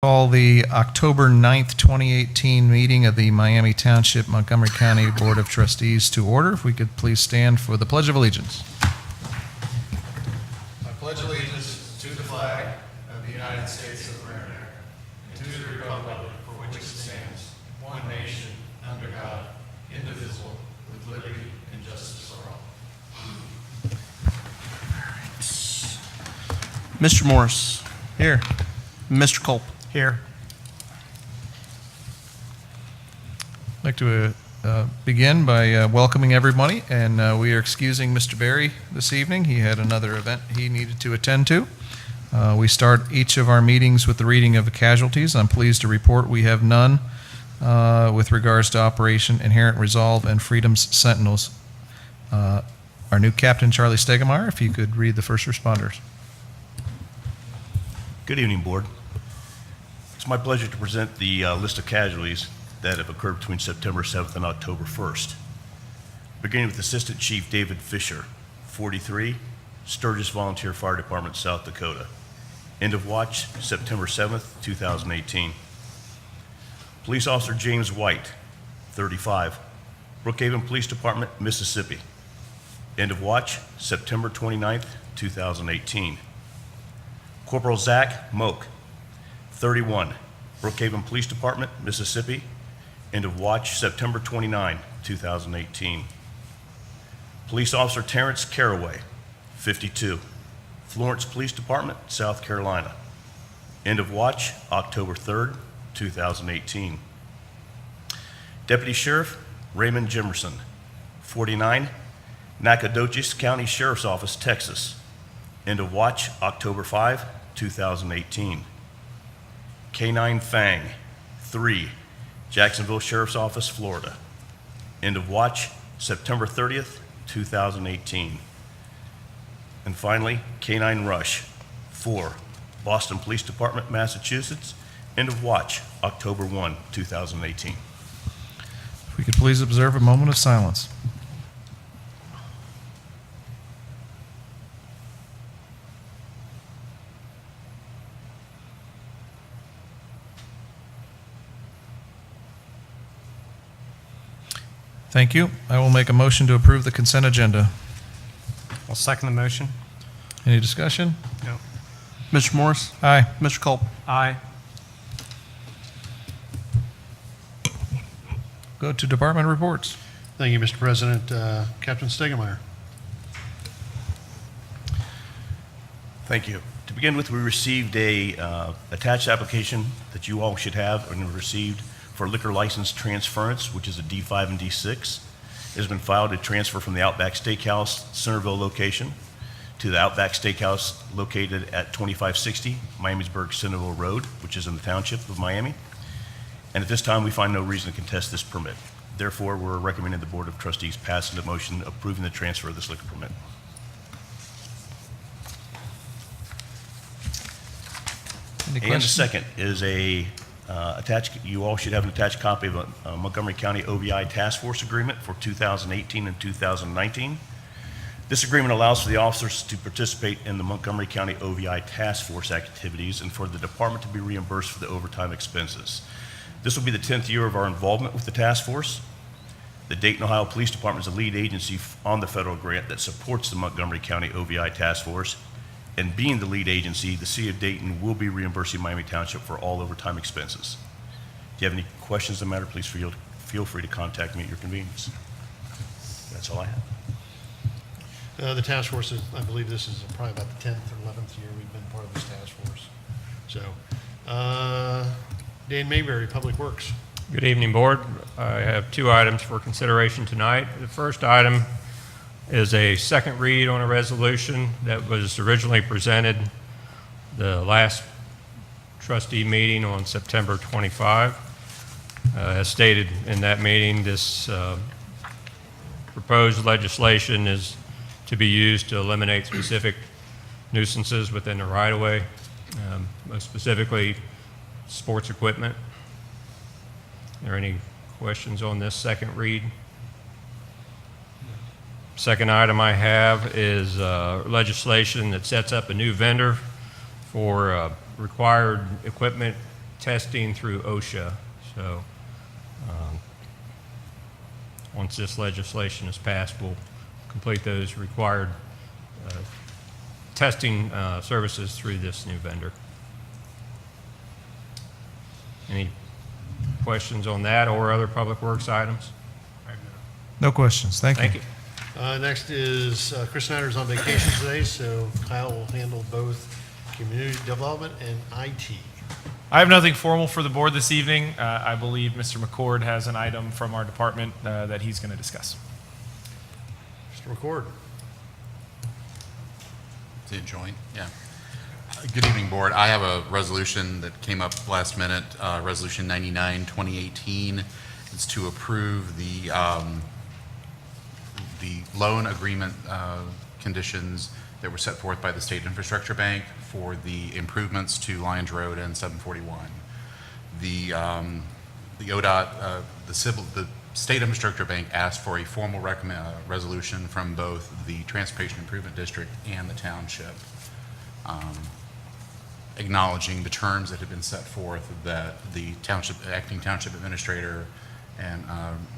Call the October 9th, 2018 meeting of the Miami Township, Montgomery County Board of Trustees to order. If we could please stand for the Pledge of Allegiance. I pledge allegiance to the flag of the United States of America and to the republic for which it stands, one nation, under God, indivisible, with liberty and justice for all. Mr. Morris. Here. Mr. Culp. Here. I'd like to begin by welcoming everybody, and we are excusing Mr. Berry this evening. He had another event he needed to attend to. We start each of our meetings with the reading of the casualties. I'm pleased to report we have none with regards to Operation Inherent Resolve and Freedom's Sentinels. Our new Captain, Charlie Stegemeyer, if you could read the first responders. Good evening, Board. It's my pleasure to present the list of casualties that have occurred between September 7th and October 1st. Beginning with Assistant Chief David Fisher, 43, Sturgis Volunteer Fire Department, South Dakota. End of watch, September 7th, 2018. Police Officer James White, 35, Brookhaven Police Department, Mississippi. End of watch, September 29th, 2018. Corporal Zach Moak, 31, Brookhaven Police Department, Mississippi. End of watch, September 29, 2018. Police Officer Terrence Caraway, 52, Florence Police Department, South Carolina. End of watch, October 3rd, 2018. Deputy Sheriff Raymond Jimerson, 49, Nacogdoches County Sheriff's Office, Texas. End of watch, October 5, 2018. K9 Fang, 3, Jacksonville Sheriff's Office, Florida. End of watch, September 30th, 2018. And finally, K9 Rush, 4, Boston Police Department, Massachusetts. End of watch, October 1, 2018. If we could please observe a moment of silence. Thank you. I will make a motion to approve the consent agenda. I'll second the motion. Any discussion? No. Mr. Morris. Aye. Mr. Culp. Aye. Go to department reports. Thank you, Mr. President. Captain Stegemeyer. Thank you. To begin with, we received a attached application that you all should have and received for liquor license transference, which is a D5 and D6. It has been filed to transfer from the Outback Steakhouse Centerville location to the Outback Steakhouse located at 2560 Miamisburg Centerville Road, which is in the Township of Miami. And at this time, we find no reason to contest this permit. Therefore, we're recommending the Board of Trustees pass the motion approving the transfer of this liquor permit. Any And the questions? second is a you all should have an attached copy of a Montgomery County OVI Task Force Agreement for 2018 and 2019. This agreement allows for the officers to participate in the Montgomery County OVI Task Force activities and for the department to be reimbursed for the overtime expenses. This will be the 10th year of our involvement with the task force. The Dayton, Ohio Police Department is the lead agency on the federal grant that supports the Montgomery County OVI Task Force. And being the lead agency, the City of Dayton will be reimbursing Miami Township for all overtime expenses. If you have any questions on the matter, please feel free to contact me at your convenience. That's all I have. The task force is, I believe this is probably about the 10th or 11th year we've been part of this task force. So, Dan Mayberry, Public Works. Good evening, Board. I have two items for consideration tonight. The first item is a second read on a resolution that was originally presented the last trustee meeting on September 25. As stated in that meeting, this proposed legislation is to be used to eliminate specific nuisances within the right-of-way, most specifically sports equipment. Are there any questions on this second read? Second item I have is legislation that sets up a new vendor for required equipment testing through OSHA. So once this legislation is passed, we'll complete those required testing services through this new vendor. Any questions on that or other public works items? No questions. Thank you. Thank you. Next is Chris Snyder's on vacation today, so Kyle will handle both community development and IT. I have nothing formal for the board this evening. I believe Mr. McCord has an item from our department that he's going to discuss. Mr. McCord. Is it joint? Yeah. Good evening, board. I have a resolution that came up last minute, Resolution 99, 2018. It's to approve the loan agreement conditions that were set forth by the State Infrastructure Bank for the improvements to Lyons Road and 741. The ODOT, the State Infrastructure Bank asked for a formal resolution from both the Transportation Improvement District and the Township, acknowledging the terms that had been set forth that the acting township administrator and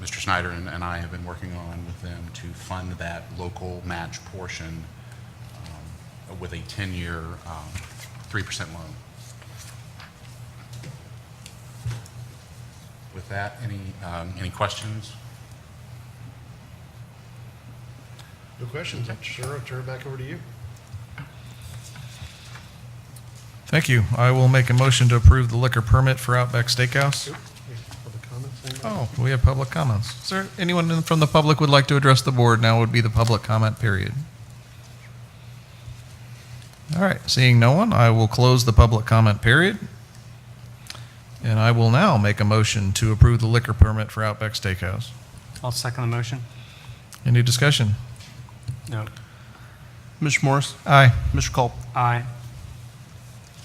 Mr. Snyder and I have been working on with them to fund that local match portion with a 10-year 3% loan. With that, any questions? No questions. Sure, I'll turn it back over to you. Thank you. I will make a motion to approve the liquor permit for Outback Steakhouse. Oop, public comments, anybody? Oh, we have public comments. Is there anyone from the public would like to address the board? Now would be the public comment period. All right, seeing no one, I will close the public comment period. And I will now make a motion to approve the liquor permit for Outback Steakhouse. I'll second the motion. Any discussion? No. Mr. Morris? Aye. Mr. Culp? Aye.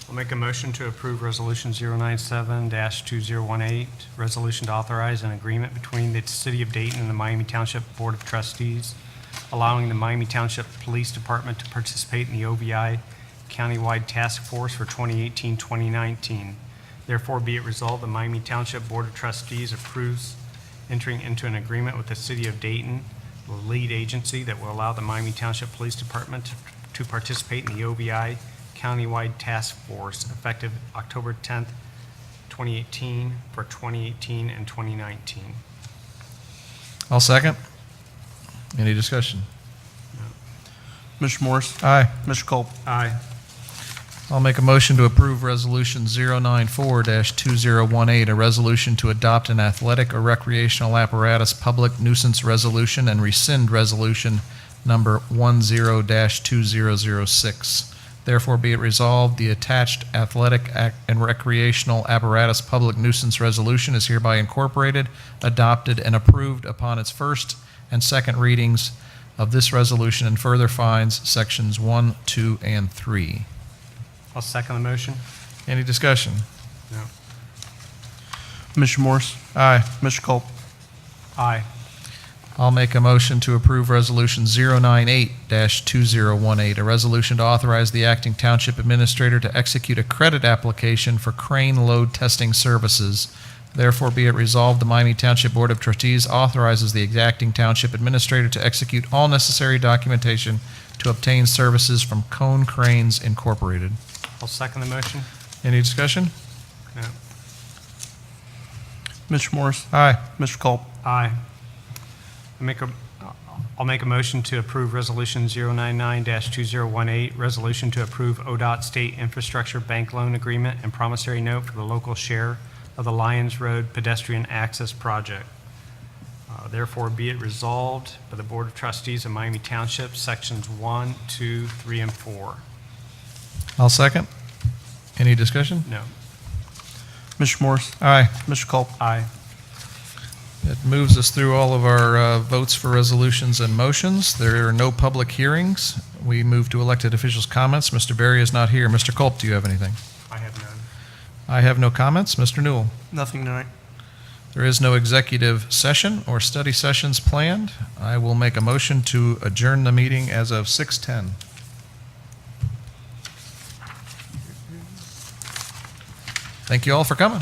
I'll make a motion to approve Resolution 097-2018, resolution to authorize an agreement between the City of Dayton and the Miami Township Board of Trustees, allowing the Miami Township Police Department to participate in the OVI countywide task force for 2018-2019. Therefore, be it resolved, the Miami Township Board of Trustees approves entering into an agreement with the City of Dayton, the lead agency that will allow the Miami Township Police Department to participate in the OVI countywide task force effective October 10th, 2018 for 2018 and 2019. I'll second. Any discussion? Mr. Morris? Aye. Mr. Culp? Aye. I'll make a motion to approve Resolution 094-2018, a resolution to adopt an athletic or recreational apparatus public nuisance resolution and rescind Resolution Number 10-2006. Therefore, be it resolved, the attached athletic and recreational apparatus public nuisance resolution is hereby incorporated, adopted, and approved upon its first and second readings of this resolution and further finds Sections 1, 2, and 3. I'll second the motion. Any discussion? No. Mr. Morse? Aye. Mr. Culp? Aye. I'll make a motion to approve Resolution 098-2018, a resolution to authorize the acting township administrator to execute a credit application for crane load testing services. Therefore, be it resolved, the Miami Township Board of Trustees authorizes the acting township administrator to execute all necessary documentation to obtain services from Cone Cranes Incorporated. I'll second the motion. Any discussion? No. Mr. Morris? Aye. Mr. Culp? Aye. I'll make a motion to approve Resolution 099-2018, resolution to approve ODOT State Infrastructure Bank Loan Agreement and promissory note for the local share of the Lyons Road Pedestrian Access Project. Therefore, be it resolved by the Board of Trustees of Miami Township, Sections 1, 2, 3, and 4. I'll second. Any discussion? No. Mr. Morris? Aye. Mr. Culp? Aye. It moves us through all of our votes for resolutions and motions. There are no public hearings. We move to elected officials' comments. Mr. Berry is not here. Mr. Culp, do you have anything? I have none. I have no comments. Mr. Newell? Nothing tonight. There is no executive session or study sessions planned. I will make a motion to adjourn the meeting as of 6:10. Thank you all for coming.